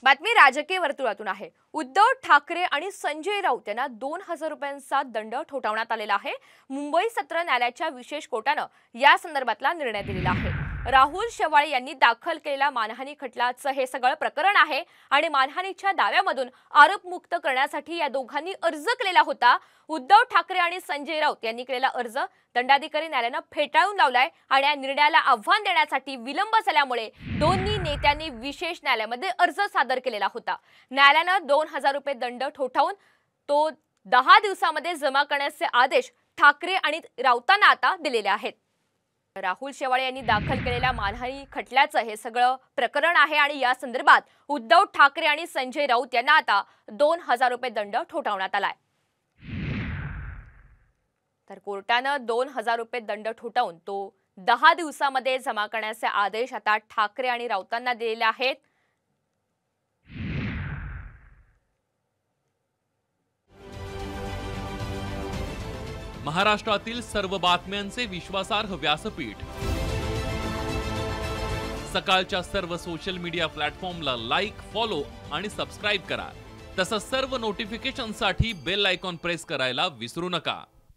बातमी राजकीय वर्तुळातून आहे। उद्धव ठाकरे आणि संजय राऊत यांना 2000 रुपयांचा दंड ठोठावण्यात आलेला आहे। मुंबई सत्र न्यायालयाच्या विशेष कोर्टाने या संदर्भातला निर्णय दिलेला आहे। राहुल शेवाळे यांनी दाखल केलेला मानहानी खटल्याचं हे सगळं प्रकरण आहे आणि मानहानीच्या दाव्यामधून आरोपमुक्त करण्यासाठी या दोघांनी अर्ज केलेला होता। उद्धव ठाकरे आणि संजय राऊत यांनी केलेला अर्ज दंडाधिकारी न्यायालयाने फेटाळून लावलाय आणि या निर्णयाला आव्हान देण्यासाठी विलंब झाल्यामुळे दोन्ही नेत्यांनी विशेष न्यायालयामध्ये अर्ज सादर केलेला होता। न्यायालयाने 2000 रुपये दंड ठोठावून तो 10 दिवसांमध्ये जमा करण्याचे आदेश ठाकरे आणि राऊतांना आता दिलेले आहेत। राहुल शेवाळे यांनी दाखल केलेल्या मानहानी खटल्याचं हे सगळं प्रकरण आहे आणि या संदर्भात उद्धव ठाकरे आणि संजय राऊत यांना आता 2000 रुपये दंड ठोठावण्यात आलाय। तर कोर्टाने 2000 रुपये दंड ठोठावून तो 10 दिवसांमध्ये जमा करण्याचे आदेश आता ठाकरे आणि राऊतांना दिलेले आहेत। महाराष्ट्रातील सर्व बातम्यांचे विश्वासार्ह व्यासपीठ सकाळच्या सर्व सोशल मीडिया प्लॅटफॉर्मला लाईक, फॉलो आणि सबस्क्राइब करा। तसंच सर्व नोटिफिकेशनसाठी बेल आयकॉन प्रेस करायला विसरू नका।